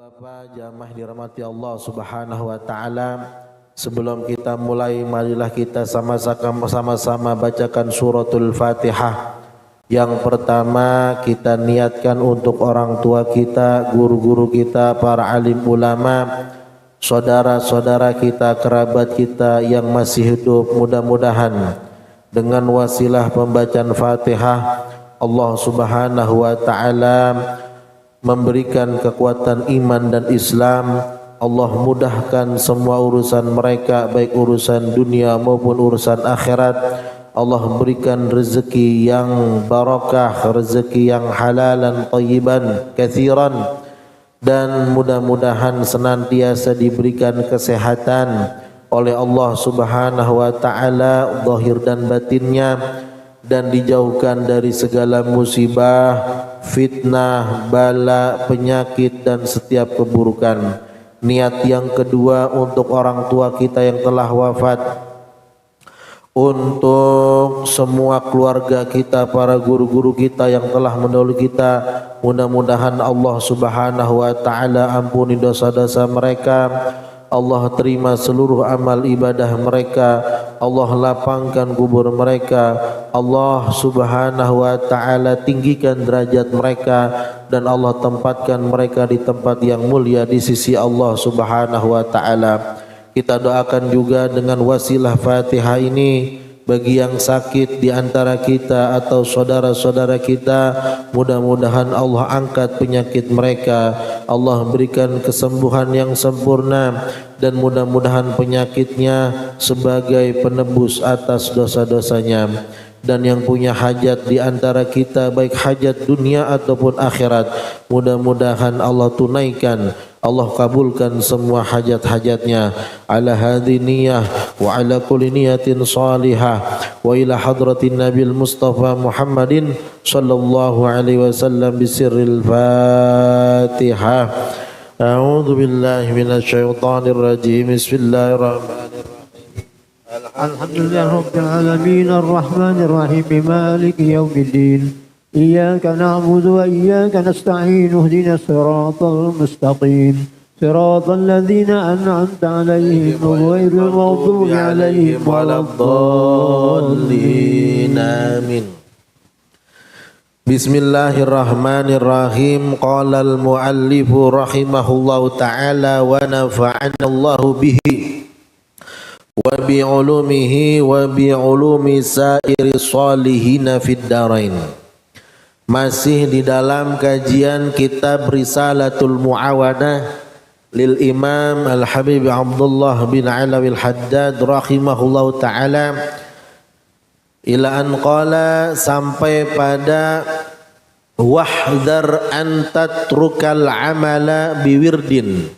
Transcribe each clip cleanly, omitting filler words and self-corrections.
Bapak jamaah dirahmati Allah Subhanahu wa taala, sebelum kita mulai marilah kita sama-sama bacakan suratul Fatihah. Yang pertama kita niatkan untuk orang tua kita, guru-guru kita, para alim ulama, saudara-saudara kita, kerabat kita yang masih hidup, mudah-mudahan dengan wasilah pembacaan Fatihah Allah Subhanahu wa taala memberikan kekuatan iman dan Islam. Allah mudahkan semua urusan mereka, baik urusan dunia maupun urusan akhirat. Allah berikan rezeki yang barakah, rezeki yang halalan tayyiban kathiran, dan mudah-mudahan senantiasa diberikan kesehatan oleh Allah Subhanahu wa taala zahir dan batinnya, dan dijauhkan dari segala musibah, fitnah, bala, penyakit dan setiap keburukan. Niat yang kedua untuk orang tua kita yang telah wafat, untuk semua keluarga kita, para guru-guru kita yang telah mendahului kita, mudah-mudahan Allah Subhanahu wa taala ampuni dosa-dosa mereka, Allah terima seluruh amal ibadah mereka, Allah lapangkan kubur mereka, Allah Subhanahu wa taala tinggikan derajat mereka, dan Allah tempatkan mereka di tempat yang mulia di sisi Allah Subhanahu wa taala. Kita doakan juga dengan wasilah Fatihah ini bagi yang sakit di antara kita atau saudara-saudara kita, mudah-mudahan Allah angkat penyakit mereka, Allah berikan kesembuhan yang sempurna, dan mudah-mudahan penyakitnya sebagai penebus atas dosa-dosanya. Dan yang punya hajat di antara kita, baik hajat dunia ataupun akhirat, mudah-mudahan Allah tunaikan, Allah kabulkan semua hajat-hajatnya. Ala hadhi niyah wa ala kulli niyatin salihah wa ila hadratin nabil mustafa Muhammadin sallallahu alaihi wasallam bisirril Fatihah. A'udzu billahi minasy syaithanir rajim. Bismillahirrahmanirrahim. Alhamdulillah rabbil alamin arrahmanir rahim maliki yaumiddin. إياك نعبد وإياك نستعين اهدنا الصراط المستقيم صراط الذين أنعمت عليهم غير المغضوب عليهم ولا الضالين آمين. Bismillahirrahmanirrahim. Qala al-muallif rahimahullahu ta'ala wa nafa'ana Allahu bihi wa bi'ulumihi wa bi'ulumi sa'iri salihina fid darain. Masih di dalam kajian kitab Risalatul Mu'awanah lil Imam Al-Habib Abdullah bin Alawi Al-Haddad rahimahullahu ta'ala, ila an qala, sampai pada wahdar an tatrukal amala biwirdin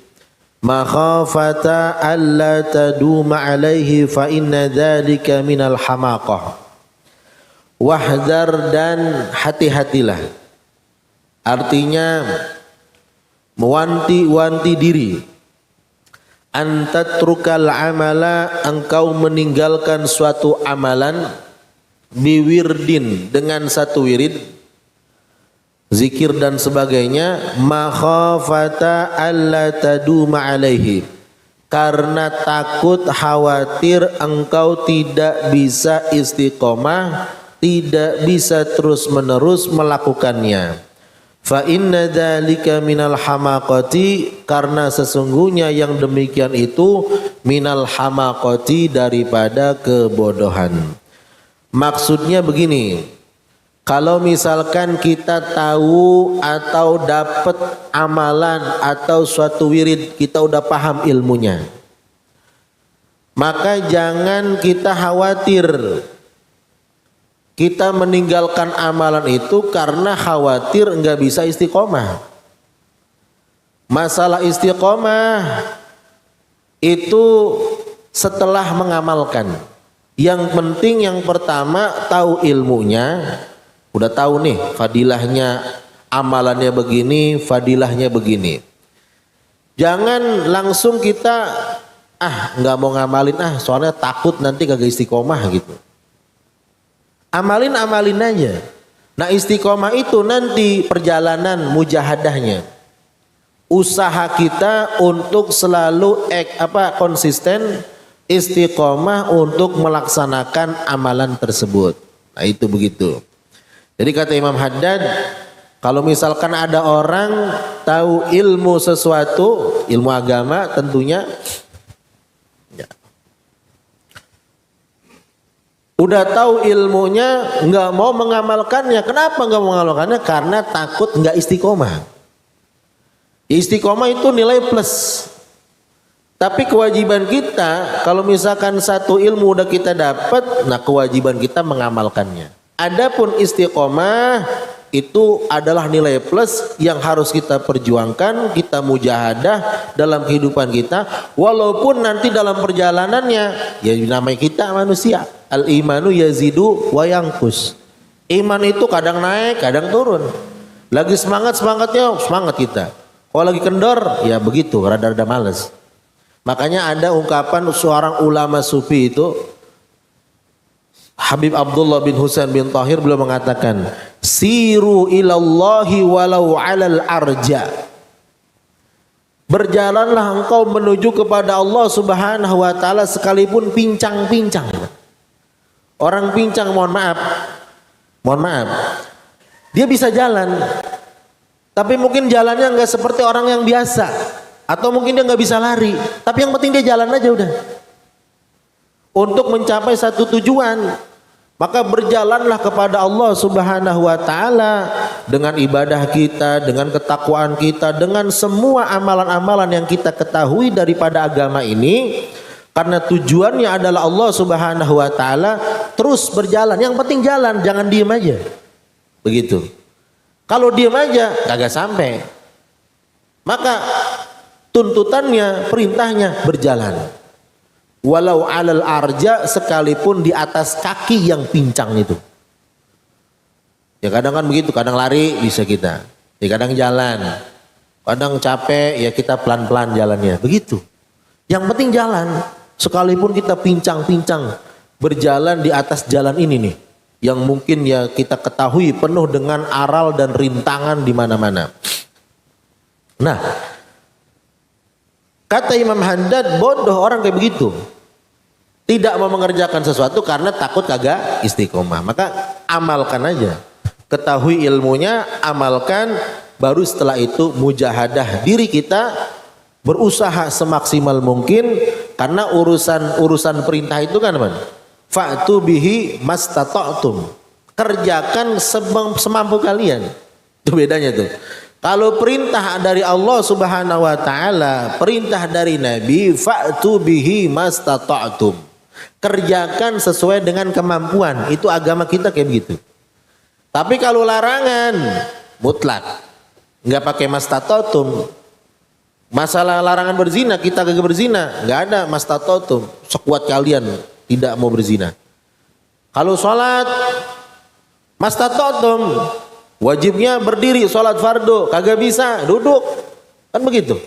makhafata alla taduma alaihi fa inna dhalika minal hamaqah. Wahdar, dan hati-hatilah, artinya mewanti-wanti diri, antatrukal amala, engkau meninggalkan suatu amalan, biwirdin, dengan satu wirid, zikir dan sebagainya, makhafata alla taduma alaihi, karena takut khawatir engkau tidak bisa istiqomah, tidak bisa terus-menerus melakukannya. Fa inna dzalika minal hamaqati, karena sesungguhnya yang demikian itu minal hamaqati, daripada kebodohan. Maksudnya begini, kalau misalkan kita tahu atau dapat amalan atau suatu wirid, kita udah paham ilmunya, maka jangan kita khawatir kita meninggalkan amalan itu karena khawatir enggak bisa istiqomah. Masalah istiqomah itu setelah mengamalkan. Yang penting yang pertama tahu ilmunya, udah tahu nih fadilahnya, amalannya begini, fadilahnya begini. Jangan langsung kita enggak mau ngamalin, soalnya takut nanti kagak istiqomah gitu. Amalin aja. Nah istiqomah itu nanti perjalanan mujahadahnya. usaha kita untuk selalu konsisten istiqomah untuk melaksanakan amalan tersebut. Nah itu begitu. Jadi kata Imam Haddad, kalau misalkan ada orang tahu ilmu sesuatu, ilmu agama tentunya, ya, udah tahu ilmunya nggak mau mengamalkannya. Kenapa nggak mau mengamalkannya? Karena takut nggak istiqomah. Istiqomah itu nilai plus. Tapi kewajiban kita, kalau misalkan satu ilmu udah kita dapat, nah kewajiban kita mengamalkannya. Adapun istiqomah itu adalah nilai plus yang harus kita perjuangkan, kita mujahadah dalam kehidupan kita, walaupun nanti dalam perjalanannya, ya namanya kita manusia, al-imanu yazidu wa yanqus. Iman itu kadang naik, kadang turun. Lagi semangatnya semangat kita. Kalau lagi kendor, ya begitu, rada-rada males. Makanya ada ungkapan seorang ulama sufi itu, Habib Abdullah bin Husain bin Tahir, beliau mengatakan, siru ilallahi walau alal arja. Berjalanlah engkau menuju kepada Allah Subhanahu wa taala sekalipun pincang-pincang. Orang pincang, mohon maaf, dia bisa jalan, tapi mungkin jalannya nggak seperti orang yang biasa, atau mungkin dia nggak bisa lari, tapi yang penting dia jalan aja udah untuk mencapai satu tujuan. Maka berjalanlah kepada Allah Subhanahu wa taala dengan ibadah kita, dengan ketakwaan kita, dengan semua amalan-amalan yang kita ketahui daripada agama ini, karena tujuannya adalah Allah Subhanahu wa taala. Terus berjalan, yang penting jalan, jangan diem aja. Begitu. Kalau diem aja kagak sampai. Maka tuntutannya, perintahnya berjalan. Walau alal arja, sekalipun di atas kaki yang pincang itu. Ya kadang kan begitu, kadang lari bisa kita, ya kadang jalan, kadang capek ya kita pelan-pelan jalannya, begitu. Yang penting jalan, sekalipun kita pincang-pincang berjalan di atas jalan ini nih, yang mungkin ya kita ketahui penuh dengan aral dan rintangan di mana-mana. Nah, kata Imam Haddad, bodoh orang kayak begitu. Tidak mau mengerjakan sesuatu karena takut kagak istiqomah. Maka amalkan aja. Ketahui ilmunya, amalkan. Baru setelah itu mujahadah diri kita. Berusaha semaksimal mungkin. Karena urusan perintah itu kan teman. Fa'tu bihi mastata'tum. Kerjakan semampu kalian. Itu bedanya tuh. Kalau perintah dari Allah Subhanahu wa taala, perintah dari Nabi, fa'tu bihi mastata'tum. Kerjakan sesuai dengan kemampuan. Itu agama kita kayak begitu. Tapi kalau larangan mutlak, nggak pakai mastata'tum. Masalah larangan berzina, kita kagak berzina, nggak ada mastata'tum. Sekuat kalian tidak mau berzina. Kalau sholat mastata'tum, wajibnya berdiri sholat fardu, kagak bisa duduk, kan begitu.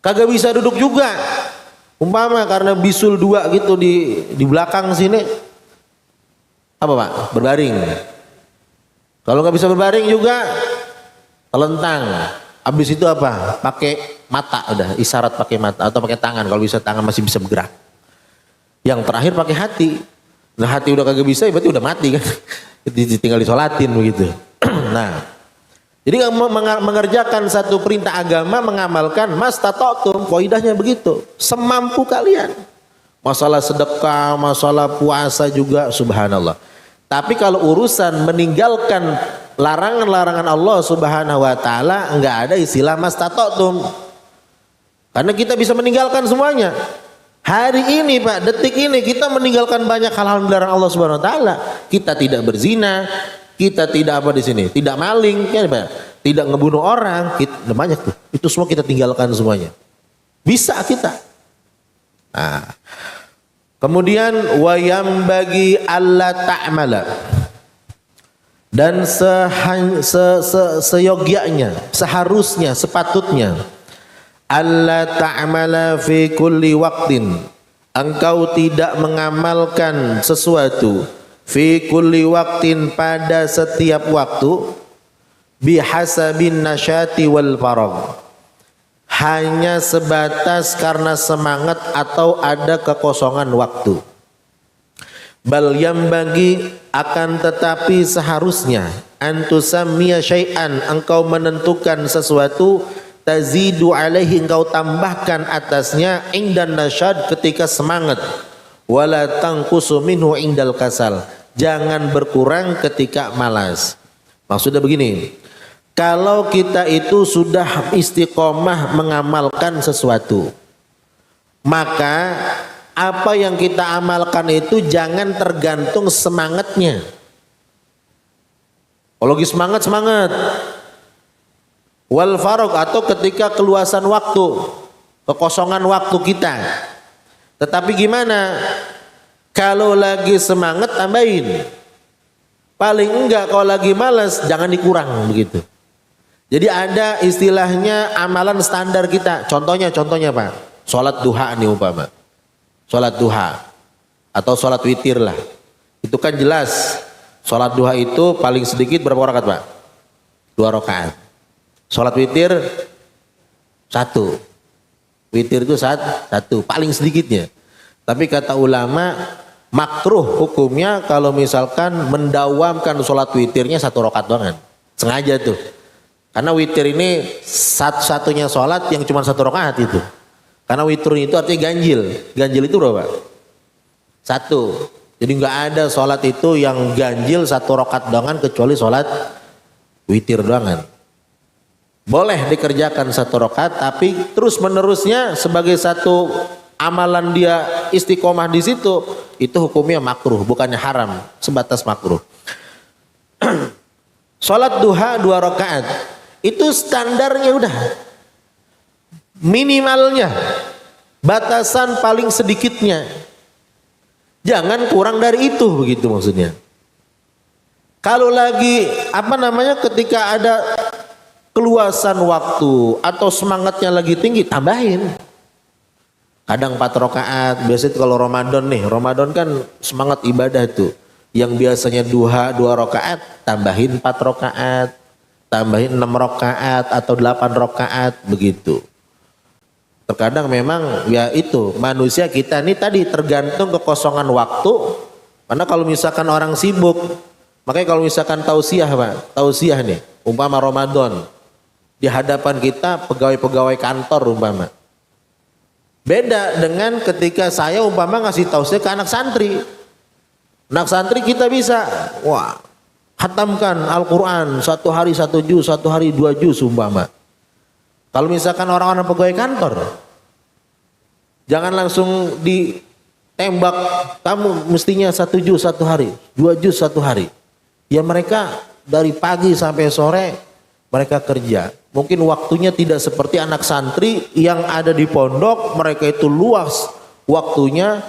Kagak bisa duduk juga. Umpama karena bisul dua gitu di belakang sini, apa pak? Berbaring. Kalau nggak bisa berbaring juga telentang. Habis itu apa? Pakai mata, udah isyarat pakai mata atau pakai tangan. Kalau bisa tangan masih bisa bergerak. Yang terakhir pakai hati. Nah hati udah kagak bisa, berarti udah mati kan? Tinggal disolatin begitu. Nah. Jadi mengerjakan satu perintah agama, mengamalkan mastata'tum, qaidahnya begitu, semampu kalian. Masalah sedekah, masalah puasa juga subhanallah. Tapi kalau urusan meninggalkan larangan-larangan Allah Subhanahu wa taala, enggak ada istilah mastata'tum. Karena kita bisa meninggalkan semuanya. Hari ini Pak, detik ini kita meninggalkan banyak hal-hal dilarang Allah Subhanahu wa taala. Kita tidak berzina, kita tidak apa di sini, tidak maling, tidak ngebunuh orang, banyak tuh. Itu semua kita tinggalkan semuanya. Bisa kita. Nah, kemudian wayam bagi Allah ta'mala, dan seyogyanya, seharusnya, sepatutnya Allah ta'mala fi kulli waqtin, engkau tidak mengamalkan sesuatu fi kulli waqtin, pada setiap waktu, bihasabin nasyati wal faragh, hanya sebatas karena semangat atau ada kekosongan waktu. Bal yang bagi akan tetapi seharusnya antusammiya syai'an, engkau menentukan sesuatu, tazidu alaihi, engkau tambahkan atasnya, indan nasyad, ketika semangat, wala tangkusu minhu indal kasal, jangan berkurang ketika malas. Maksudnya begini, kalau kita itu sudah istiqomah mengamalkan sesuatu, maka apa yang kita amalkan itu jangan tergantung semangatnya. Kalau lagi semangat, wal farok, atau ketika keluasan waktu, kekosongan waktu kita. Tetapi gimana kalau lagi semangat, tambahin. Paling enggak kalau lagi malas jangan dikurang begitu. Jadi ada istilahnya amalan standar kita. Contohnya Pak, sholat duha nih umpama, sholat duha atau sholat witir lah, itu kan jelas sholat duha itu paling sedikit berapa rakaat Pak? 2 rakaat. Sholat witir 1, witir itu satu paling sedikitnya. Tapi kata ulama makruh hukumnya kalau misalkan mendawamkan sholat witirnya 1 rakaat doang, sengaja tuh, karena witir ini satu-satunya sholat yang cuma 1 rakaat itu. Karena witir itu artinya ganjil itu berapa? 1. Jadi nggak ada sholat itu yang ganjil 1 rakaat doangan kecuali sholat witir doangan. Boleh dikerjakan 1 rakaat, tapi terus menerusnya sebagai satu amalan dia istiqomah di situ, itu hukumnya makruh, bukannya haram, sebatas makruh. Sholat duha 2 rakaat itu standarnya udah. Minimalnya, batasan paling sedikitnya, jangan kurang dari itu, begitu maksudnya. Kalau lagi ketika ada keluasan waktu atau semangatnya lagi tinggi, tambahin. Kadang 4 rakaat, biasanya kalau Ramadan kan semangat ibadah tuh. Yang biasanya duha 2 rakaat, tambahin 4 rakaat, tambahin 6 rakaat atau 8 rakaat begitu. Terkadang memang ya itu manusia kita ini tadi tergantung kekosongan waktu. Karena kalau misalkan orang sibuk, makanya kalau misalkan tausiah Pak, tausiah nih, umpama Ramadan, di hadapan kita pegawai-pegawai kantor umpama. Beda dengan ketika saya umpama ngasih tausiah ke anak santri. Anak santri kita bisa, khatamkan Al-Quran 1 hari 1 juz, 1 hari 2 juz umpama. Kalau misalkan orang-orang pegawai kantor, jangan langsung ditembak, kamu mestinya 1 juz 1 hari, 2 juz 1 hari. Ya mereka dari pagi sampai sore mereka kerja. Mungkin waktunya tidak seperti anak santri yang ada di pondok, mereka itu luas waktunya,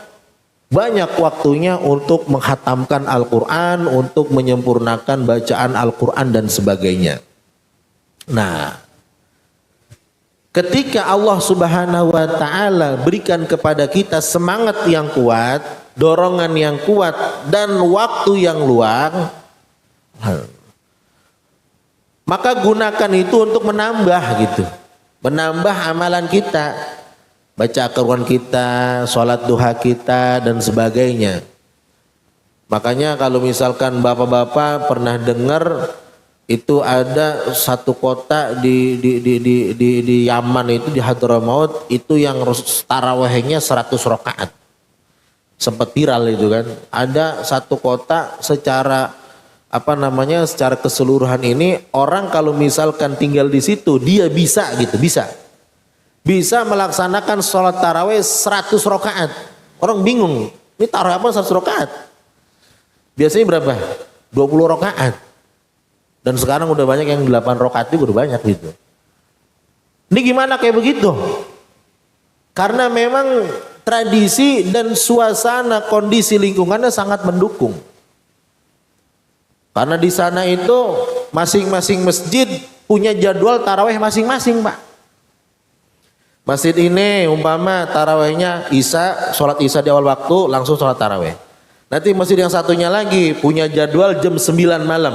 banyak waktunya untuk menghatamkan Al-Quran, untuk menyempurnakan bacaan Al-Quran dan sebagainya. Nah, ketika Allah Subhanahu wa taala berikan kepada kita semangat yang kuat, dorongan yang kuat dan waktu yang luang, maka gunakan itu untuk menambah gitu. Menambah amalan kita, baca Al-Quran kita, sholat duha kita dan sebagainya. Makanya kalau misalkan bapak-bapak pernah dengar itu ada satu kota di Yaman itu, di Hadramaut, itu yang tarawihnya 100 rakaat. Sempat viral itu kan. Ada satu kota secara secara keseluruhan ini, orang kalau misalkan tinggal di situ dia bisa melaksanakan sholat tarawih 100 rakaat. Orang bingung, ini tarawih apa 100 rakaat? Biasanya berapa? 20 rakaat. Dan sekarang udah banyak yang 8 rakaat itu udah banyak gitu. Ini gimana kayak begitu? Karena memang tradisi dan suasana kondisi lingkungannya sangat mendukung. Karena di sana itu masing-masing masjid punya jadwal tarawih masing-masing Pak. Masjid ini umpama tarawihnya Isya, sholat Isya di awal waktu langsung sholat tarawih. Nanti masjid yang satunya lagi punya jadwal jam 9 malam.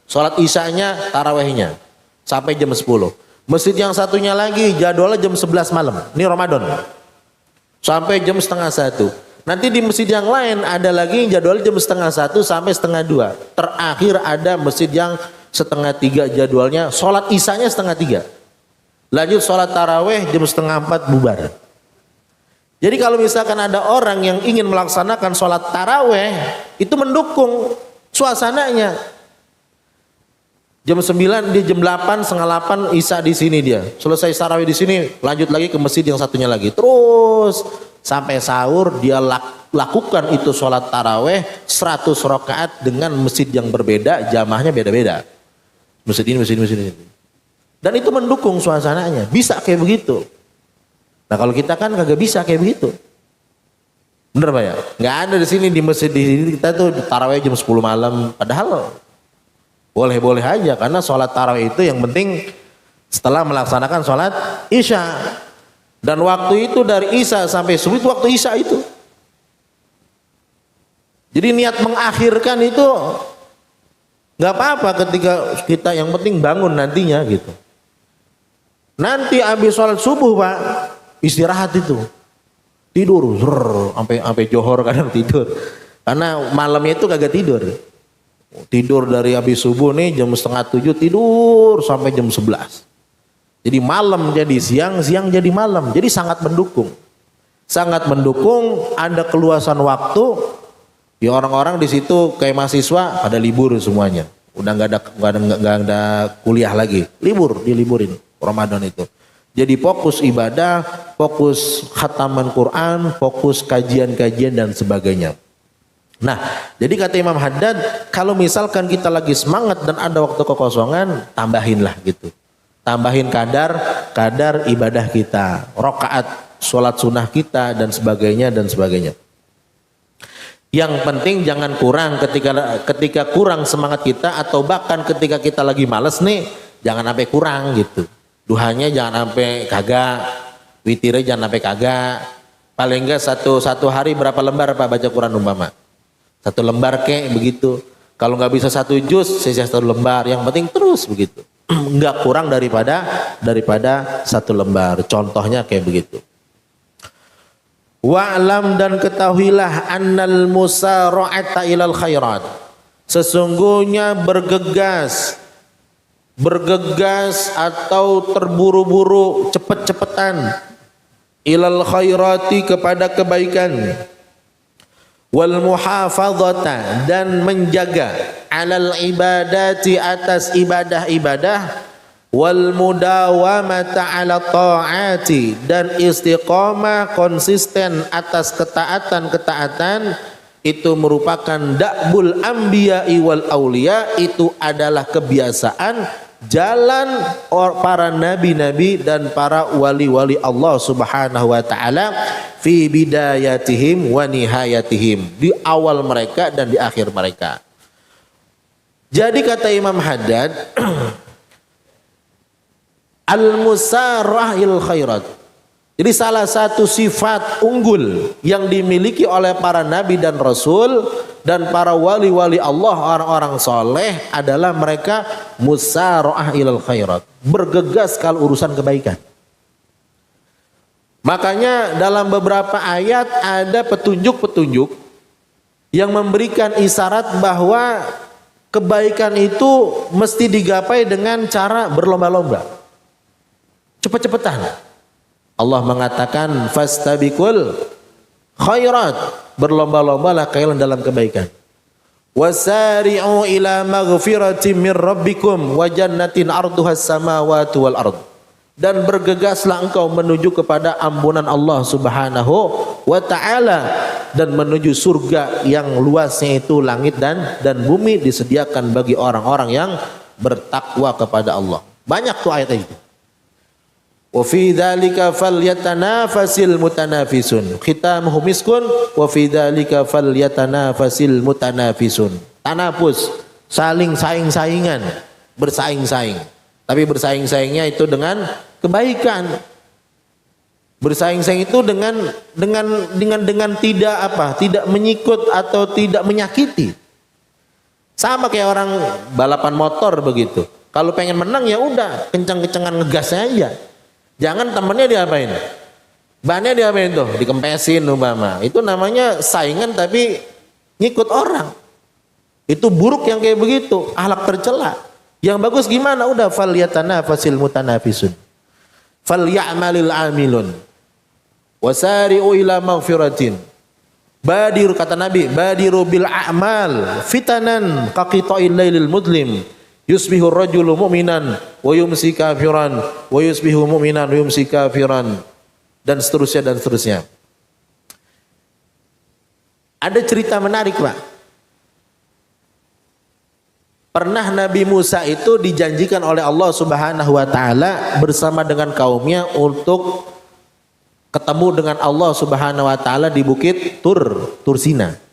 Sholat Isyanya tarawihnya sampai jam 10. Masjid yang satunya lagi jadwalnya jam 11 malam. Ini Ramadan. Sampai jam setengah 1. Nanti di masjid yang lain ada lagi jadwal jam setengah 1 sampai setengah 2. Terakhir ada masjid yang setengah 3 jadwalnya. Sholat isanya setengah 3. Lanjut sholat taraweh jam setengah 4 bubar. Jadi kalau misalkan ada orang yang ingin melaksanakan sholat taraweh, itu mendukung suasananya. Jam 9 dia jam 8, setengah 8 isya di sini dia. Selesai taraweh di sini, lanjut lagi ke masjid yang satunya lagi. Terus sampai sahur dia lakukan itu sholat taraweh 100 rakaat dengan masjid yang berbeda, jamaahnya beda-beda. Masjid ini. Dan itu mendukung suasananya. Bisa kayak begitu. Nah kalau kita kan kagak bisa kayak begitu. Bener Pak ya? Nggak ada di sini di masjid di sini kita tuh tarawih jam 10 malam. Padahal boleh-boleh aja karena sholat tarawih itu yang penting setelah melaksanakan sholat isya. Dan waktu itu dari isya sampai subuh itu waktu isya itu. Jadi niat mengakhirkan itu nggak apa-apa ketika kita yang penting bangun nantinya gitu. Nanti habis sholat subuh Pak, istirahat itu tidur sampai johor kadang tidur karena malamnya itu kagak tidur dari habis subuh nih jam setengah 7 tidur sampai jam 11. Jadi malam jadi siang, siang jadi malam. Jadi sangat mendukung, ada keluasan waktu. Ya orang-orang di situ kayak mahasiswa pada libur semuanya, udah nggak ada kuliah lagi, diliburin Ramadan itu. Jadi fokus ibadah, fokus khataman Quran, fokus kajian-kajian dan sebagainya. Nah, jadi kata Imam Haddad, kalau misalkan kita lagi semangat dan ada waktu kekosongan, tambahinlah gitu. Tambahin kadar ibadah kita, rakaat sholat sunnah kita dan sebagainya. Yang penting jangan kurang ketika kurang semangat kita atau bahkan ketika kita lagi males nih, jangan sampai kurang gitu. Duhanya jangan sampai kagak, witirnya jangan sampai kagak. Paling enggak satu hari berapa lembar Pak baca Quran umpama? 1 lembar kek begitu. Kalau nggak bisa 1 juz, sisa 1 lembar. Yang penting terus begitu. Enggak kurang daripada 1 lembar. Contohnya kayak begitu. Wa'lam dan ketahuilah annal musara'ata ilal khairat. Sesungguhnya bergegas atau terburu-buru cepet-cepetan ilal khairati kepada kebaikan wal muhafadzata dan menjaga alal ibadati atas ibadah-ibadah wal mudawamata ala ta'ati dan istiqamah konsisten atas ketaatan-ketaatan. Itu merupakan da'bul anbiya'i wal auliya, itu adalah kebiasaan jalan para nabi-nabi dan para wali-wali Allah Subhanahu wa taala fi bidayatihim wa nihayatihim, di awal mereka dan di akhir mereka. Jadi kata Imam Haddad al-musarah il khairat. Jadi salah satu sifat unggul yang dimiliki oleh para nabi dan rasul dan para wali-wali Allah, orang-orang soleh, adalah mereka musara'ah ilal khairat, bergegas kalau urusan kebaikan. Makanya dalam beberapa ayat ada petunjuk-petunjuk yang memberikan isyarat bahwa kebaikan itu mesti digapai dengan cara berlomba-lomba, cepet-cepetan. Allah mengatakan fastabiqul khairat, berlomba-lombalah kalian dalam kebaikan. Wasari'u ila maghfiratin min rabbikum wa jannatin arduhas samawati wal ard. Dan bergegaslah engkau menuju kepada ampunan Allah Subhanahu wa taala dan menuju surga yang luasnya itu langit dan bumi, disediakan bagi orang-orang yang bertakwa kepada Allah. Banyak tuh ayat itu. Wa fi dzalika falyatanafasil mutanafisun. Khitamuhu miskun wa fi dzalika falyatanafasil mutanafisun. Tanafus, saling saing-saingan, bersaing-saing. Tapi bersaing-saingnya itu dengan kebaikan. Bersaing-saing itu dengan tidak menyikut atau tidak menyakiti. Sama kayak orang balapan motor begitu. Kalau pengen menang ya udah kencang-kencangan ngegas aja. Jangan temennya diapain? Bannya diapain tuh? Dikempesin umpama. Itu namanya saingan tapi ngikut orang. Itu buruk yang kayak begitu, akhlak tercela. Yang bagus gimana? Udah falyatanafasil mutanafisun. Falyamalil amilun. Wasari'u ila maghfiratin. Badiru, kata Nabi, badiru bil a'mal fitanan kaqita'il lailil mudlim. Yusbihu rajulu mu'minan wa yumsi kafiran wa yusbihu mu'minan wa yumsi kafiran, dan seterusnya dan seterusnya. Ada cerita menarik, Pak. Pernah Nabi Musa itu dijanjikan oleh Allah Subhanahu wa taala bersama dengan kaumnya untuk ketemu dengan Allah Subhanahu wa taala di bukit Tur Sina.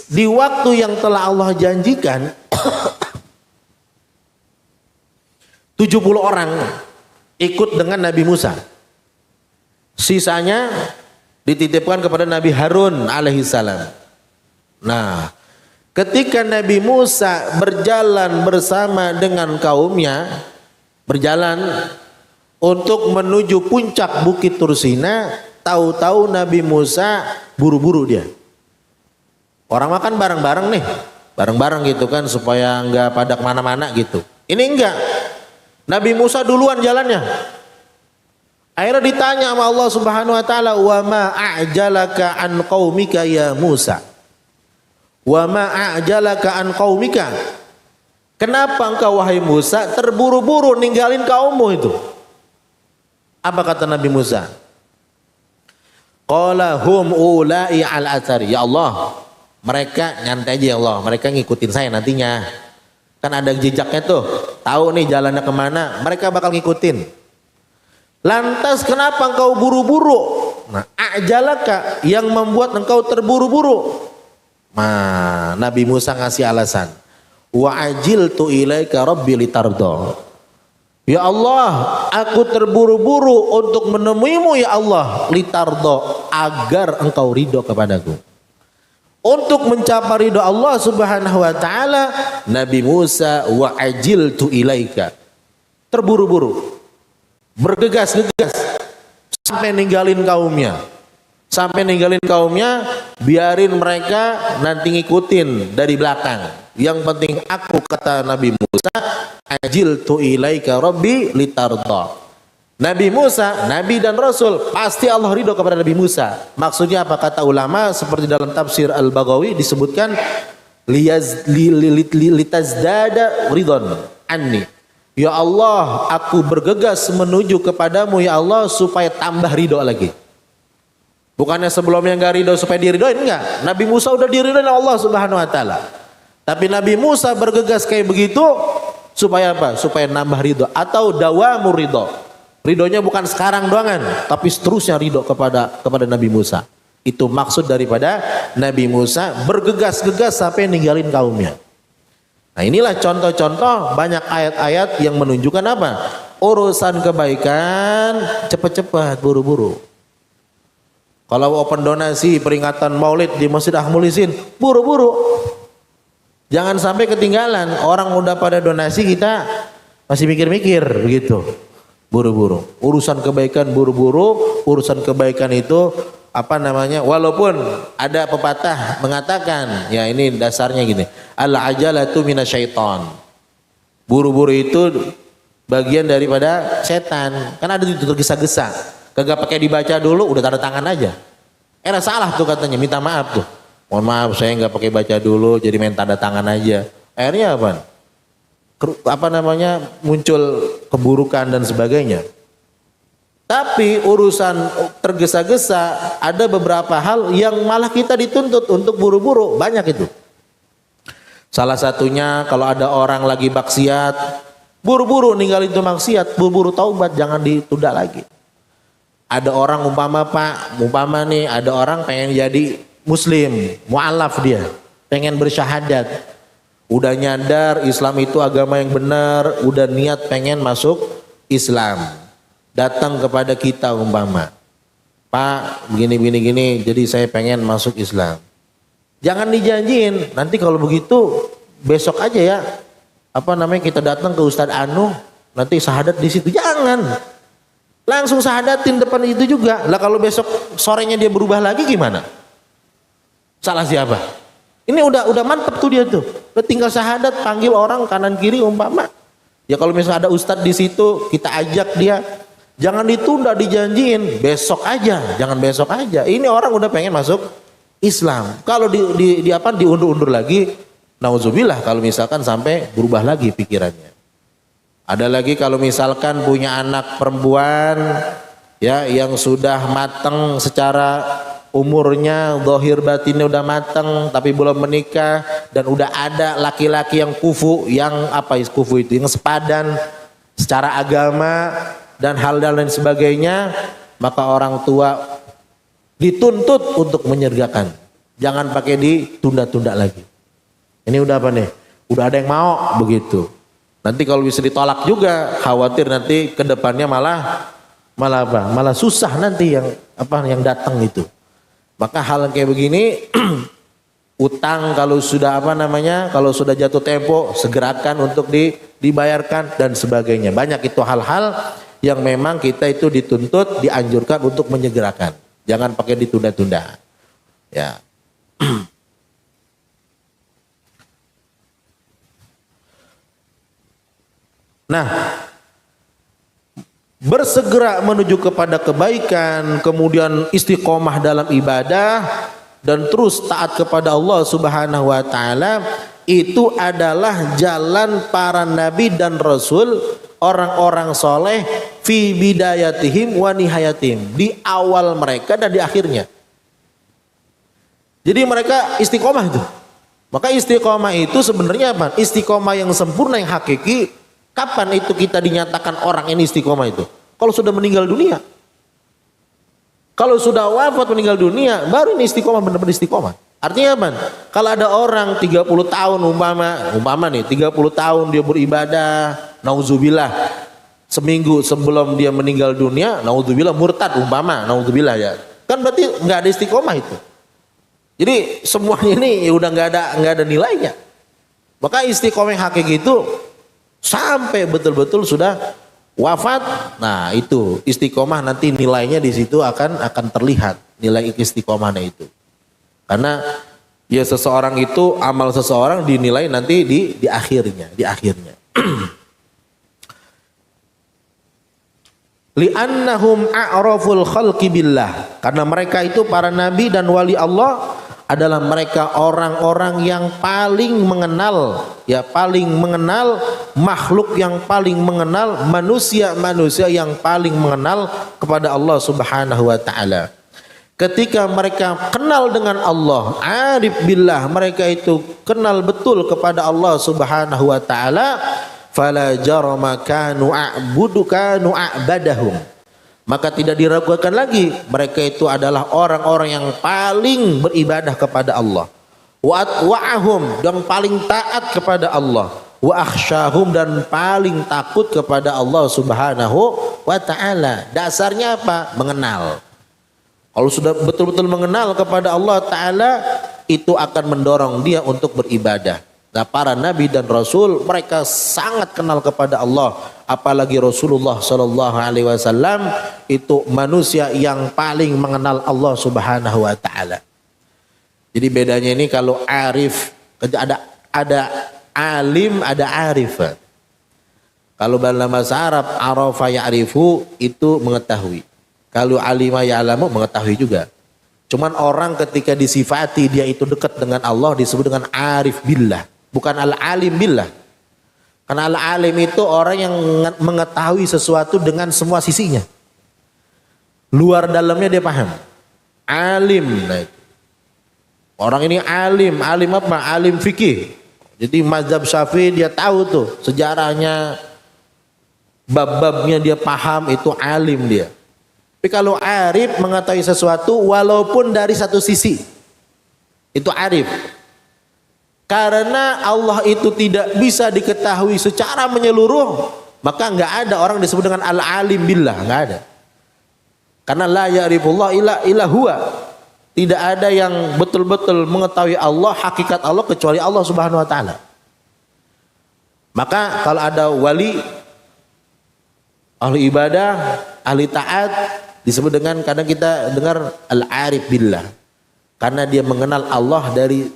Di waktu yang telah Allah janjikan 70 orang ikut dengan Nabi Musa. Sisanya dititipkan kepada Nabi Harun alaihissalam. Nah, ketika Nabi Musa berjalan bersama dengan kaumnya, berjalan untuk menuju puncak bukit Tursina, tahu-tahu Nabi Musa buru-buru dia. Orang makan bareng-bareng nih, bareng-bareng gitu kan supaya nggak pada kemana-mana gitu. Ini enggak, Nabi Musa duluan jalannya. Akhirnya ditanya sama Allah Subhanahu wa taala, "Wa ma a'jalaka an qaumika ya Musa?" Wa ma a'jalaka an qaumika? Kenapa engkau wahai Musa terburu-buru ninggalin kaummu itu? Apa kata Nabi Musa? Qala hum ulai al athari. Ya Allah, mereka nyantai aja ya Allah, mereka ngikutin saya nantinya. Kan ada jejaknya tuh, tahu nih jalannya kemana, mereka bakal ngikutin. Lantas kenapa engkau buru-buru? Nah, a'jalaka, yang membuat engkau terburu-buru. Nah, Nabi Musa ngasih alasan. Wa ajiltu ilaika rabbi litardo. Ya Allah, aku terburu-buru untuk menemuimu ya Allah, litardo, agar engkau ridho kepadaku. Untuk mencapai ridho Allah Subhanahu wa taala, Nabi Musa wa ajiltu ilaika. Terburu-buru. Bergegas-gegas sampai ninggalin kaumnya. Sampai ninggalin kaumnya, biarin mereka nanti ngikutin dari belakang. Yang penting aku, kata Nabi Musa, ajiltu ilaika rabbi litarda. Nabi Musa, Nabi dan Rasul, pasti Allah ridho kepada Nabi Musa. Maksudnya apa? Kata ulama seperti dalam tafsir Al-Baghawi disebutkan litazdada ridhon anni. Ya Allah, aku bergegas menuju kepadamu ya Allah supaya tambah ridho lagi. Bukannya sebelumnya enggak ridho supaya diridoin, enggak. Nabi Musa udah diridoin Allah Subhanahu wa taala. Tapi Nabi Musa bergegas kayak begitu supaya apa? Supaya nambah ridho atau dawamu ridho. Ridhonya bukan sekarang doangan, tapi seterusnya ridho kepada Nabi Musa. Itu maksud daripada Nabi Musa bergegas-gegas sampai ninggalin kaumnya. Nah, inilah contoh-contoh banyak ayat-ayat yang menunjukkan apa? Urusan kebaikan cepat-cepat, buru-buru. Kalau open donasi peringatan Maulid di Masjid Ahmul Izin, buru-buru. Jangan sampai ketinggalan. Orang udah pada donasi, kita masih mikir-mikir begitu. Buru-buru. Urusan kebaikan buru-buru, urusan kebaikan itu apa namanya? Walaupun ada pepatah mengatakan, ya ini dasarnya gini. Al-ajalatu minasyaiton. Buru-buru itu bagian daripada setan. Kan ada itu tergesa-gesa. Kagak pakai dibaca dulu, udah tanda tangan aja. Salah tuh katanya, minta maaf tuh. Mohon maaf, saya nggak pakai baca dulu, jadi main tanda tangan aja. Akhirnya apa? Apa namanya? Muncul keburukan dan sebagainya. Tapi urusan tergesa-gesa, ada beberapa hal yang malah kita dituntut untuk buru-buru, banyak itu. Salah satunya kalau ada orang lagi maksiat, buru-buru ninggalin itu maksiat, buru-buru taubat, jangan ditunda lagi. Ada orang umpama nih ada orang pengen jadi muslim, mu'alaf dia, pengen bersyahadat, udah nyadar Islam itu agama yang benar, udah niat pengen masuk Islam, datang kepada kita umpama, Pak begini, jadi saya pengen masuk Islam. Jangan dijanjiin, nanti kalau begitu besok aja ya, kita datang ke Ustadz Anu, nanti syahadat di situ. Jangan. Langsung syahadatin depan itu juga. Lah kalau besok sorenya dia berubah lagi gimana? Salah siapa? Ini udah mantep tuh dia tuh. Udah tinggal syahadat, panggil orang kanan kiri umpama. Ya kalau misalnya ada ustadz di situ, kita ajak dia. Jangan ditunda, dijanjiin besok aja, jangan besok aja. Ini orang udah pengen masuk Islam. Kalau diundur-undur lagi, nauzubillah kalau misalkan sampai berubah lagi pikirannya. Ada lagi kalau misalkan punya anak perempuan ya yang sudah matang secara umurnya, zahir batinnya udah matang tapi belum menikah, dan udah ada laki-laki yang kufu, yang kufu itu yang sepadan secara agama dan hal lain sebagainya, maka orang tua dituntut untuk menyergakan. Jangan pakai ditunda-tunda lagi. Ini udah apa nih? Udah ada yang mau begitu. Nanti kalau bisa ditolak juga, khawatir nanti ke depannya malah susah nanti yang datang itu. Maka hal kayak begini utang kalau sudah kalau sudah jatuh tempo segerakan untuk dibayarkan dan sebagainya. Banyak itu hal-hal yang memang kita itu dituntut, dianjurkan untuk menyegerakan. Jangan pakai ditunda-tunda. Ya. Nah, bersegera menuju kepada kebaikan, kemudian istiqomah dalam ibadah dan terus taat kepada Allah Subhanahu wa taala, itu adalah jalan para nabi dan rasul, orang-orang soleh fi bidayatihim wa nihayatihim, di awal mereka dan di akhirnya. Jadi mereka istiqomah itu. Maka istiqomah itu sebenarnya apa? Istiqomah yang sempurna, yang hakiki. Kapan itu kita dinyatakan orang ini istiqomah itu? Kalau sudah meninggal dunia. Kalau sudah wafat meninggal dunia, baru ini istiqomah, benar-benar istiqomah. Artinya apa? Kalau ada orang 30 tahun umpama nih 30 tahun dia beribadah, nauzubillah, seminggu sebelum dia meninggal dunia, nauzubillah murtad umpama, nauzubillah ya. Kan berarti nggak ada istiqomah itu. Jadi semuanya ini ya udah nggak ada nilainya. Maka istiqomah yang hakiki itu sampai betul-betul sudah wafat. Nah, itu istiqomah nanti nilainya di situ akan terlihat nilai istiqomahnya itu. Karena ya seseorang itu, amal seseorang dinilai nanti di akhirnya. Li'annahum a'raful khalqi billah, karena mereka itu para nabi dan wali Allah adalah mereka orang-orang yang paling mengenal makhluk, yang paling mengenal manusia yang paling mengenal kepada Allah Subhanahu wa taala. Ketika mereka kenal dengan Allah, arif billah, mereka itu kenal betul kepada Allah Subhanahu wa taala, fala jarama kanu a'badahum, maka tidak diragukan lagi mereka itu adalah orang-orang yang paling beribadah kepada Allah, wa atwa'ahum, yang paling taat kepada Allah, wa akhsyahum, dan paling takut kepada Allah Subhanahu wa taala. Dasarnya apa? Mengenal. Kalau sudah betul-betul mengenal kepada Allah taala, itu akan mendorong dia untuk beribadah. Nah, para nabi dan rasul mereka sangat kenal kepada Allah, apalagi Rasulullah sallallahu alaihi wasallam itu manusia yang paling mengenal Allah Subhanahu wa taala. Jadi bedanya ini kalau arif, ada alim, ada arif. Kalau dalam bahasa Arab arafa ya'rifu itu mengetahui. Kalau alima ya'lamu mengetahui juga. Cuman orang ketika disifati dia itu dekat dengan Allah disebut dengan arif billah, bukan al-alim billah. Karena al-alim itu orang yang mengetahui sesuatu dengan semua sisinya. Luar dalamnya dia paham. Alim. Nah itu. Orang ini alim apa? Alim fikih. Jadi mazhab Syafi'i dia tahu tuh sejarahnya, bab-babnya dia paham, itu alim dia. Tapi kalau arif mengetahui sesuatu walaupun dari satu sisi, itu arif. Karena Allah itu tidak bisa diketahui secara menyeluruh, maka nggak ada orang disebut dengan al-alim billah, nggak ada. Karena la ya'rifullah illa huwa. Tidak ada yang betul-betul mengetahui Allah, hakikat Allah kecuali Allah Subhanahu wa taala. Maka kalau ada wali, ahli ibadah, ahli taat, disebut dengan, kadang kita dengar al-arif billah, karena dia mengenal Allah dari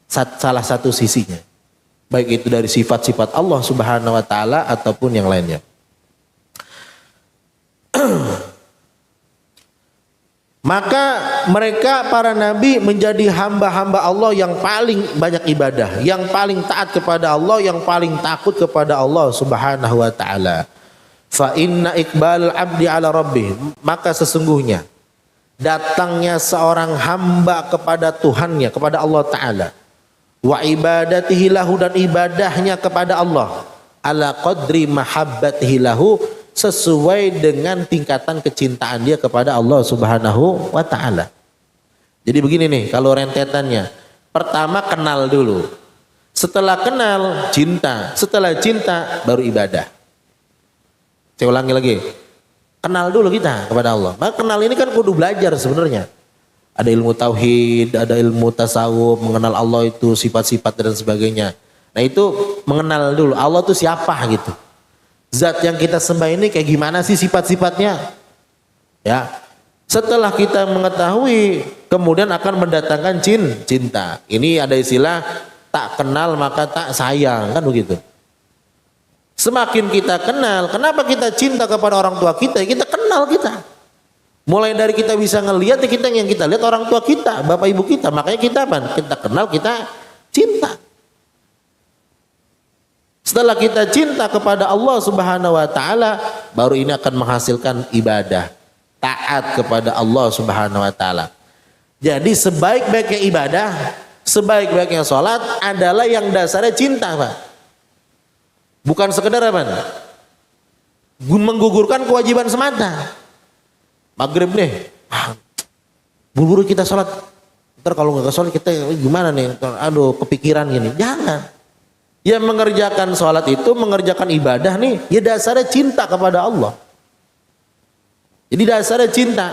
salah satu sisinya, baik itu dari sifat-sifat Allah Subhanahu wa taala ataupun yang lainnya. Maka mereka para nabi menjadi hamba-hamba Allah yang paling banyak ibadah, yang paling taat kepada Allah, yang paling takut kepada Allah Subhanahu wa taala. Fa inna iqbalal abdi ala rabbih, maka sesungguhnya datangnya seorang hamba kepada Tuhannya, kepada Allah taala, wa ibadatihi lahu, dan ibadahnya kepada Allah, ala qadri mahabbatihi lahu, sesuai dengan tingkatan kecintaan dia kepada Allah Subhanahu wa taala. Jadi begini nih kalau rentetannya. Pertama kenal dulu. Setelah kenal cinta, setelah cinta baru ibadah. Saya ulangi lagi. Kenal dulu kita kepada Allah. Maka kenal ini kan kudu belajar sebenarnya. Ada ilmu tauhid, ada ilmu tasawuf, mengenal Allah itu sifat-sifat dan sebagainya. Nah itu mengenal dulu Allah itu siapa gitu. Zat yang kita sembah ini kayak gimana sih sifat-sifatnya? Ya. Setelah kita mengetahui, kemudian akan mendatangkan cinta. Ini ada istilah tak kenal maka tak sayang, kan begitu. Semakin kita kenal, kenapa kita cinta kepada orang tua kita? Kita kenal kita. Mulai dari kita bisa ngelihat, kita yang kita lihat orang tua kita, bapak ibu kita. Makanya kita apa? Kita kenal, kita cinta. Setelah kita cinta kepada Allah Subhanahu wa taala, baru ini akan menghasilkan ibadah, taat kepada Allah Subhanahu wa taala. Jadi sebaik-baiknya ibadah, sebaik-baiknya sholat adalah yang dasarnya cinta, Pak. Bukan sekedar apa? Menggugurkan kewajiban semata. Maghrib nih, buru-buru kita sholat. Ntar kalau nggak sholat kita gimana nih? Aduh, kepikiran gini. Jangan. Yang mengerjakan sholat itu, mengerjakan ibadah nih, ya dasarnya cinta kepada Allah. Jadi dasarnya cinta.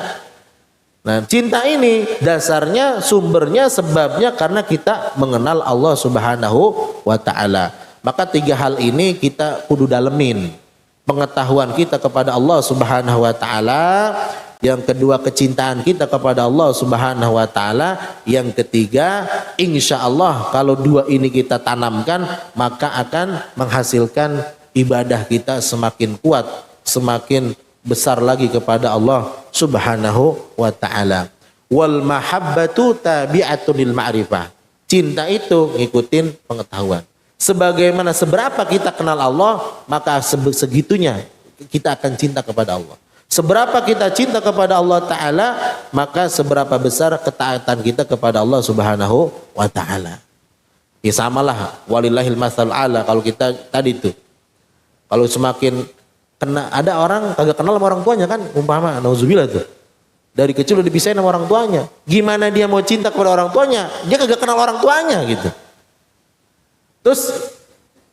Nah cinta ini dasarnya, sumbernya, sebabnya karena kita mengenal Allah Subhanahu wa ta'ala. Maka tiga hal ini kita kudu dalemin. Pengetahuan kita kepada Allah Subhanahu wa ta'ala. Yang kedua kecintaan kita kepada Allah Subhanahu wa taala. Yang ketiga insya Allah kalau dua ini kita tanamkan maka akan menghasilkan ibadah kita semakin kuat, semakin besar lagi kepada Allah Subhanahu wa taala. Wal mahabbatu tabi'atun lil ma'rifah. Cinta itu ngikutin pengetahuan. Sebagaimana seberapa kita kenal Allah, maka segitunya kita akan cinta kepada Allah. Seberapa kita cinta kepada Allah Ta'ala, maka seberapa besar ketaatan kita kepada Allah Subhanahu wa Ta'ala. Ya samalah, walillahil masalul a'la. Kalau kita tadi tuh, kalau semakin kena, ada orang kagak kenal sama orang tuanya kan, umpama, nauzubillah tuh. Dari kecil udah dipisahin sama orang tuanya. Gimana dia mau cinta kepada orang tuanya? Dia kagak kenal orang tuanya gitu. Terus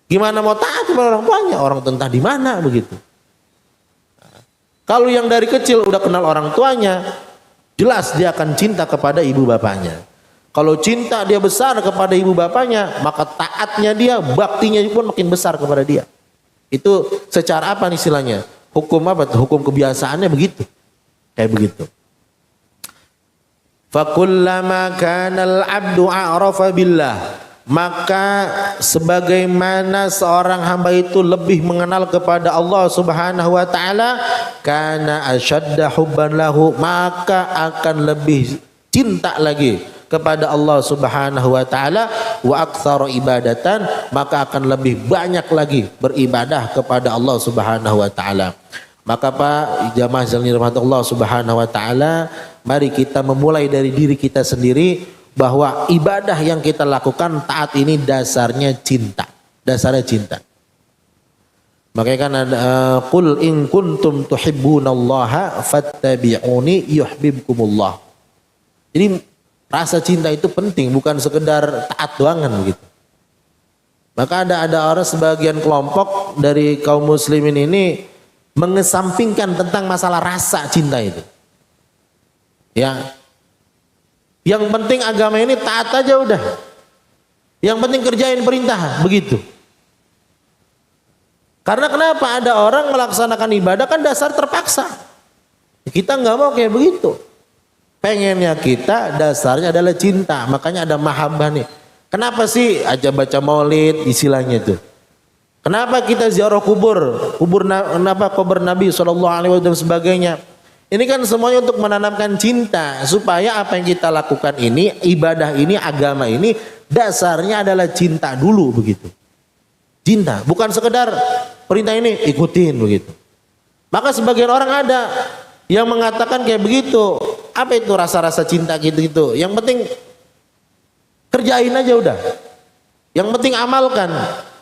gimana mau taat kepada orang tuanya? Orang tuh entah di mana begitu. Kalau yang dari kecil udah kenal orang tuanya, jelas dia akan cinta kepada ibu bapaknya. Kalau cinta dia besar kepada ibu bapaknya, maka taatnya dia, baktinya pun makin besar kepada dia. Itu secara apa istilahnya? Hukum apa? Hukum kebiasaannya begitu. Kayak begitu. Fakullama kanal abdu a'rafa billah. Maka sebagaimana seorang hamba itu lebih mengenal kepada Allah Subhanahu wa taala, kana asyadda hubban lahu, maka akan lebih cinta lagi kepada Allah Subhanahu wa taala, wa aktsara ibadatan, maka akan lebih banyak lagi beribadah kepada Allah Subhanahu wa taala. Maka Pak jamaah sekalian rahmat Allah Subhanahu wa taala, mari kita memulai dari diri kita sendiri, bahwa ibadah yang kita lakukan taat ini dasarnya cinta, dasarnya cinta. Makanya kan ada qul in kuntum tuhibbunallaha fattabi'uni yuhibbukumullah. Jadi rasa cinta itu penting, bukan sekedar taat doang kan begitu. Maka ada orang sebagian kelompok dari kaum muslimin ini mengesampingkan tentang masalah rasa cinta itu. Ya. Yang penting agama ini taat aja udah. Yang penting kerjain perintah, begitu. Karena kenapa? Ada orang melaksanakan ibadah kan dasar terpaksa. Kita nggak mau kayak begitu. Pengennya kita dasarnya adalah cinta. Makanya ada mahabbah nih. Kenapa sih aja baca maulid istilahnya itu? Kenapa kita ziarah kubur? Kenapa kubur Nabi SAW dan sebagainya? Ini kan semuanya untuk menanamkan cinta. Supaya apa yang kita lakukan ini, ibadah ini, agama ini, dasarnya adalah cinta dulu begitu. Cinta, bukan sekedar perintah ini ikutin begitu. Maka sebagian orang ada yang mengatakan kayak begitu. Apa itu rasa-rasa cinta gitu-gitu? Yang penting kerjain aja udah. Yang penting amalkan.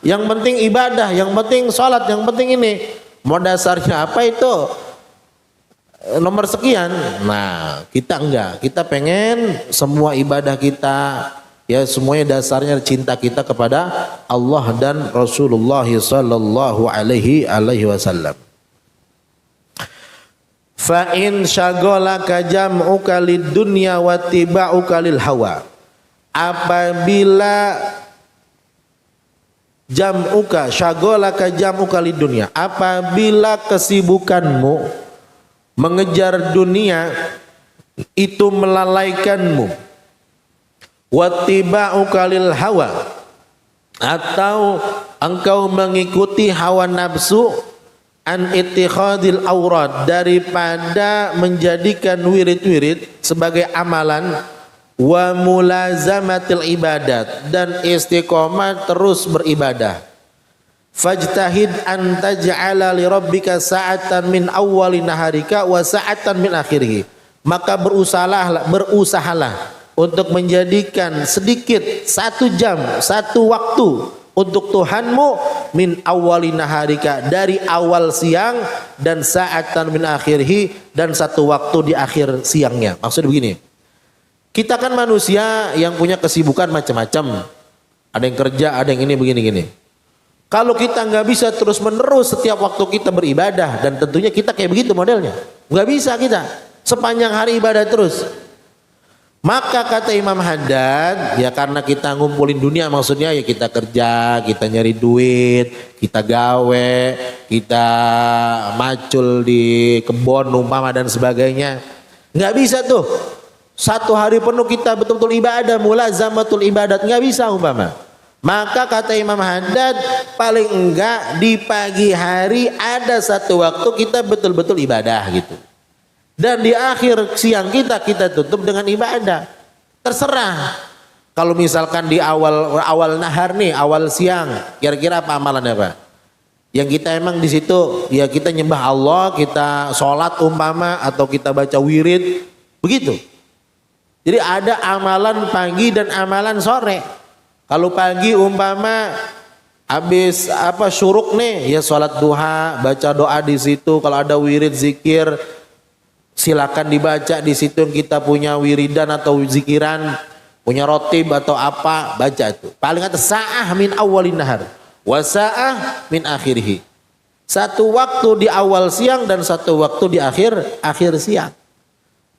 Yang penting ibadah. Yang penting sholat. Yang penting ini. Mau dasarnya apa itu? Nomor sekian. Nah, kita enggak. Kita pengen semua ibadah kita, ya semuanya dasarnya cinta kita kepada Allah dan Rasulullah sallallahu alaihi wasallam. Fa in syaghalaka jam'uka lid-dunya wa tiba'uka lil hawa. Apabila jam'uka syaghalaka jam'uka lid-dunya, apabila kesibukanmu mengejar dunia itu melalaikanmu, wattiba'uka lil hawa, atau engkau mengikuti hawa nafsu, an ittikhadil awrad, daripada menjadikan wirid-wirid sebagai amalan, wa mulazamatil ibadat, dan istiqomah terus beribadah. Fajtahid an taj'ala li rabbika sa'atan min awwali naharika wa sa'atan min akhirih. Maka berusahalah untuk menjadikan sedikit 1 jam, 1 waktu untuk Tuhanmu, min awwali naharika, dari awal siang, dan sa'atan min akhirih, dan 1 waktu di akhir siangnya. Maksudnya begini, kita kan manusia yang punya kesibukan macam-macam. Ada yang kerja, ada yang ini begini-gini. Kalau kita nggak bisa terus menerus setiap waktu kita beribadah, dan tentunya kita kayak begitu modelnya, nggak bisa kita sepanjang hari ibadah terus. Maka kata Imam Haddad, ya karena kita ngumpulin dunia, maksudnya ya kita kerja, kita nyari duit, kita gawe, kita macul di kebun umpama dan sebagainya. Nggak bisa tuh 1 hari penuh kita betul-betul ibadah, mulazamatul ibadat, nggak bisa umpama. Maka kata Imam Haddad, paling enggak di pagi hari ada 1 waktu kita betul-betul ibadah gitu. Dan di akhir siang kita tutup dengan ibadah. Terserah. Kalau misalkan di awal nahar nih, awal siang, kira-kira apa amalannya Pak? Yang kita emang di situ ya kita nyembah Allah, kita sholat umpama, atau kita baca wirid, begitu. Jadi ada amalan pagi dan amalan sore. Kalau pagi umpama habis syuruk nih, ya sholat duha, baca doa di situ. Kalau ada wirid zikir, silakan dibaca di situ. Yang kita punya wiridan atau zikiran, punya rotib atau apa, baca itu. Paling atas sa'ah min awalin nahar, wa sa'ah min akhirih. 1 waktu di awal siang dan 1 waktu di akhir siang.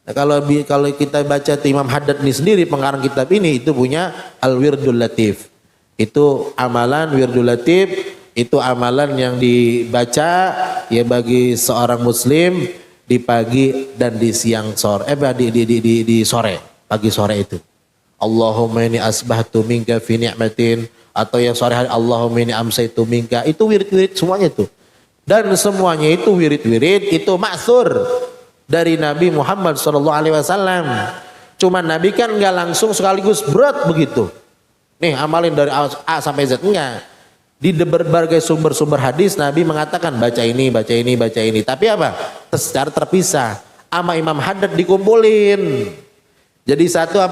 Nah, kalau kita baca Imam Haddad ini sendiri, pengarang kitab ini, itu punya Al-Wirdul Latif. Itu amalan Wirdul Latif, itu amalan yang dibaca ya bagi seorang muslim di pagi dan di siang sore, di sore, pagi sore itu. Allahumma inni asbahtu minka fi ni'matin, atau yang sore hari Allahumma inni amsaitu minka. Itu wirid-wirid semuanya itu. Dan semuanya itu wirid-wirid itu ma'thur dari Nabi Muhammad SAW. Cuman Nabi kan nggak langsung sekaligus berat begitu. Nih amalin dari A sampai Z, enggak. Di berbagai sumber-sumber hadis Nabi mengatakan baca ini, baca ini, baca ini. Tapi apa? Secara terpisah. Sama Imam Haddad dikumpulin. Jadi satu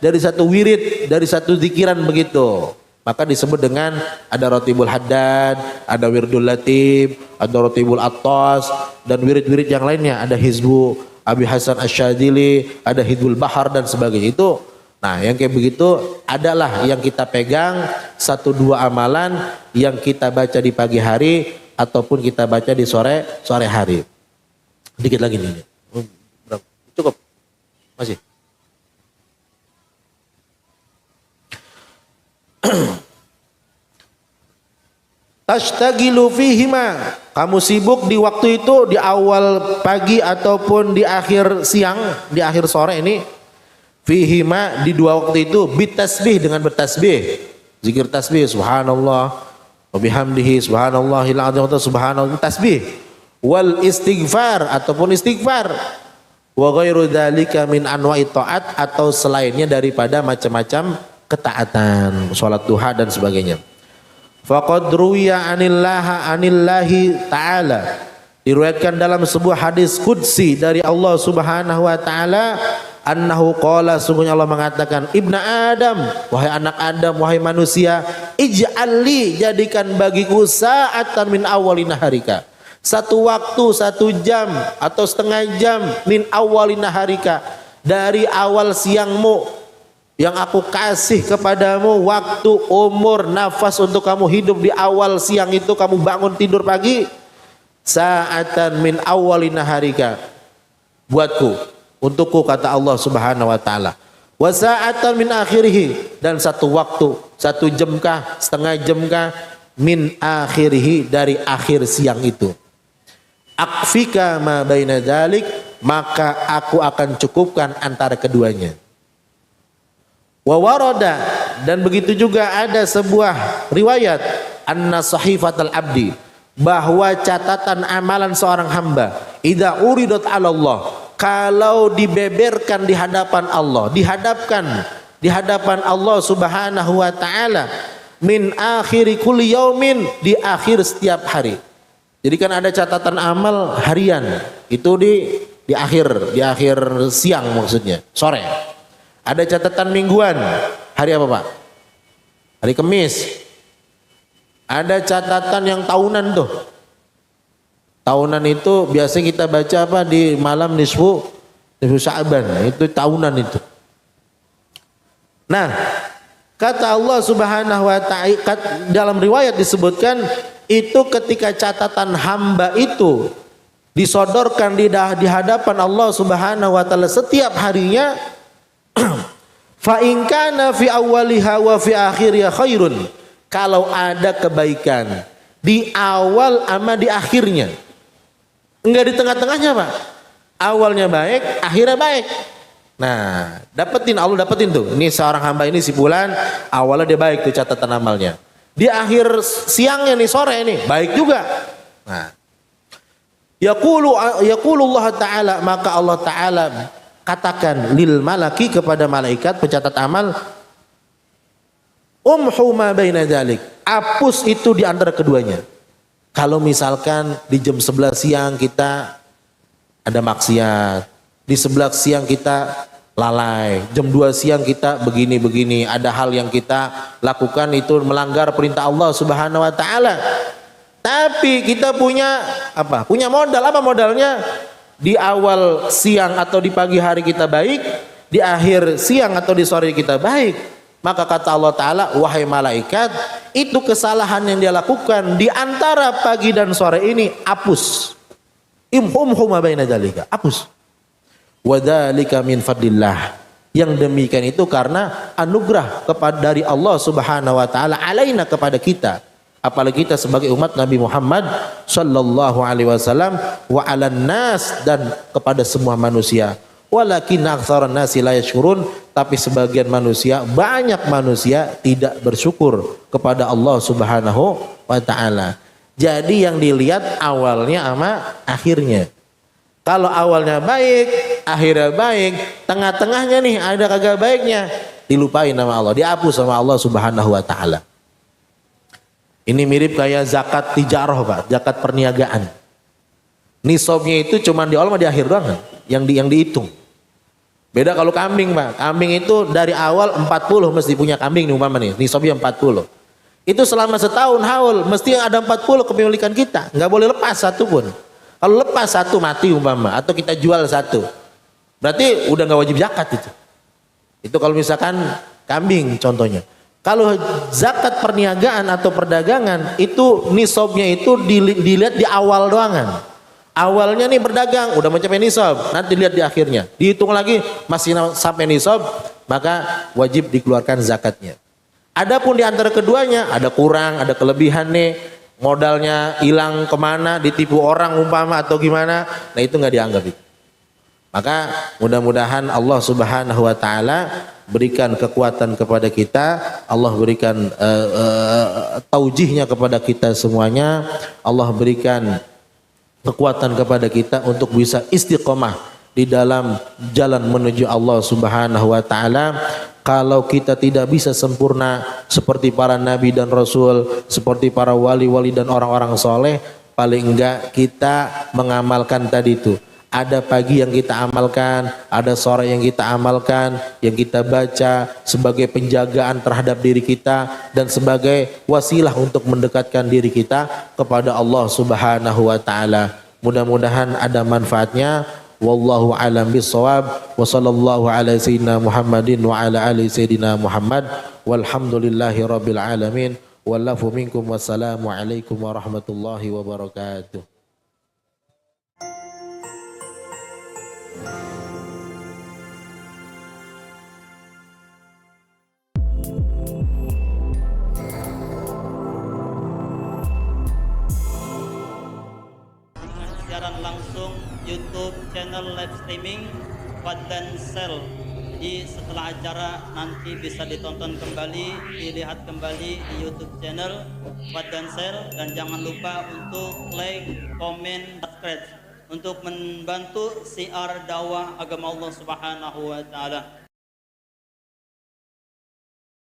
dari satu wirid, dari satu zikiran begitu. Maka disebut dengan ada Rotibul Haddad, ada Wirdul Latif, ada Rotibul Attas, dan wirid-wirid yang lainnya. Ada Hizbu Abi Hasan Asyadili, ada Hizbul Bahar dan sebagainya. Itu, nah yang kayak begitu adalah yang kita pegang 1-2 amalan yang kita baca di pagi hari ataupun kita baca di sore hari. Dikit lagi nih. Cukup? Masih? Tashtagilu fihima, kamu sibuk di waktu itu, di awal pagi ataupun di akhir siang, di akhir sore ini. Fihima, di dua waktu itu, bitasbih, dengan bertasbih, zikir tasbih, subhanallah wa bihamdihi, subhanallahil azim, atau subhanallah, tasbih. Wal istighfar, ataupun istighfar. Wa ghairu dzalika min anwa'i ta'at, atau selainnya daripada macam-macam ketaatan, salat duha dan sebagainya. Faqad ruwiya anillahi ta'ala, diriwayatkan dalam sebuah hadis qudsi dari Allah Subhanahu wa taala, annahu qala, sungguhnya Allah mengatakan, ibna Adam, wahai anak Adam, wahai manusia, ij'alli, jadikan bagiku sa'atan min awwali naharika, satu waktu, 1 jam atau setengah jam, min awwali naharika, dari awal siangmu, yang aku kasih kepadamu waktu, umur, nafas untuk kamu hidup di awal siang itu, kamu bangun tidur pagi, sa'atan min awwali naharika, buatku, untukku, kata Allah Subhanahu wa taala. Wa sa'atan min akhirih, dan satu waktu, 1 jam kah, setengah jam kah, min akhirih, dari akhir siang itu. Akfika ma baina dzalik, maka aku akan cukupkan antara keduanya. Wa warada, dan begitu juga ada sebuah riwayat, anna sahifatal abdi, bahwa catatan amalan seorang hamba, idza uridat 'ala Allah, kalau dibeberkan di hadapan Allah, di hadapan Allah Subhanahu wa taala, min akhiri kulli yaumin, di akhir setiap hari. Jadi kan ada catatan amal harian, itu di akhir siang, maksudnya sore. Ada catatan mingguan, hari apa Pak? Hari Kamis. Ada catatan yang tahunan tuh. Tahunan itu biasa kita baca apa di malam nisfu Sya'ban, itu tahunan itu. Nah, kata Allah Subhanahu wa taala, dalam riwayat disebutkan, itu ketika catatan hamba itu disodorkan di hadapan Allah Subhanahu wa taala setiap harinya, fa in kana fi awwaliha wa fi akhiriha khairun, kalau ada kebaikan di awal sama di akhirnya, enggak di tengah-tengahnya Pak, awalnya baik, akhirnya baik. Nah, Allah dapetin tuh, ini seorang hamba ini si fulan, awalnya dia baik tuh catatan amalnya, di akhir siangnya nih, sore ini baik juga. Nah, yaqulu Allah taala, maka Allah taala katakan lil malaki, kepada malaikat pencatat amal, umhu ma baina dzalik, hapus itu di antara keduanya. Kalau misalkan di jam 11 siang kita ada maksiat, di 11 siang kita lalai, jam 2 siang kita begini-begini, ada hal yang kita lakukan itu melanggar perintah Allah Subhanahu wa taala. Tapi kita punya apa? Punya modal, apa modalnya? Di awal siang atau di pagi hari kita baik, di akhir siang atau di sore kita baik. Maka kata Allah Ta'ala, wahai malaikat, itu kesalahan yang dia lakukan di antara pagi dan sore ini, hapus. Imhumhu ma baina dzalika, hapus. Wa dzalika min fadlillah, yang demikian itu karena anugerah dari Allah Subhanahu wa taala alaina, kepada kita, apalagi kita sebagai umat Nabi Muhammad sallallahu alaihi wasallam, wa 'alan nas, dan kepada semua manusia. Walakin aktsaran nasi la yashkurun, tapi sebagian manusia, banyak manusia tidak bersyukur kepada Allah Subhanahu wa taala. Jadi yang dilihat awalnya sama akhirnya. Kalau awalnya baik, akhirnya baik, tengah-tengahnya nih ada kagak baiknya, dilupain sama Allah, dihapus sama Allah Subhanahu wa taala. Ini mirip kayak zakat tijarah Pak, zakat perniagaan. Nisabnya itu cuma di awal sama di akhir doang yang dihitung. Beda kalau kambing Pak, kambing itu dari awal 40 mesti punya kambing nih umpama nih, nisabnya 40. Itu selama setahun haul mesti ada 40 kepemilikan kita, nggak boleh lepas satu pun. Kalau lepas satu mati umpama, atau kita jual satu, berarti udah nggak wajib zakat itu. Itu kalau misalkan kambing contohnya. Kalau zakat perniagaan atau perdagangan itu nisabnya itu dilihat di awal doangan. Awalnya nih berdagang udah mencapai nisab, nanti lihat di akhirnya, dihitung lagi masih sampai nisab, maka wajib dikeluarkan zakatnya. Adapun di antara keduanya ada kurang, ada kelebihan nih, modalnya hilang kemana, ditipu orang umpama atau gimana, nah itu nggak dianggap itu. Maka mudah-mudahan Allah Subhanahu wa taala berikan kekuatan kepada kita, Allah berikan taujihnya kepada kita semuanya, Allah berikan kekuatan kepada kita untuk bisa istiqomah di dalam jalan menuju Allah Subhanahu wa taala. Kalau kita tidak bisa sempurna seperti para nabi dan rasul, seperti para wali-wali dan orang-orang soleh, paling enggak kita mengamalkan tadi itu. Ada pagi yang kita amalkan, ada sore yang kita amalkan, yang kita baca sebagai penjagaan terhadap diri kita dan sebagai wasilah untuk mendekatkan diri kita kepada Allah Subhanahu wa taala. Mudah-mudahan ada manfaatnya. Wallahu a'lam bissawab. Wa sallallahu ala sayyidina Muhammadin wa ala ali sayyidina Muhammad. Walhamdulillahi rabbil alamin. Wallafu minkum wassalamu alaikum warahmatullahi wabarakatuh. Siaran langsung YouTube channel live streaming Fadlan Sel. Jadi setelah acara nanti bisa ditonton kembali, dilihat kembali di YouTube channel Fadlan Sel, dan jangan lupa untuk like, komen, subscribe untuk membantu siar dakwah agama Allah Subhanahu wa taala.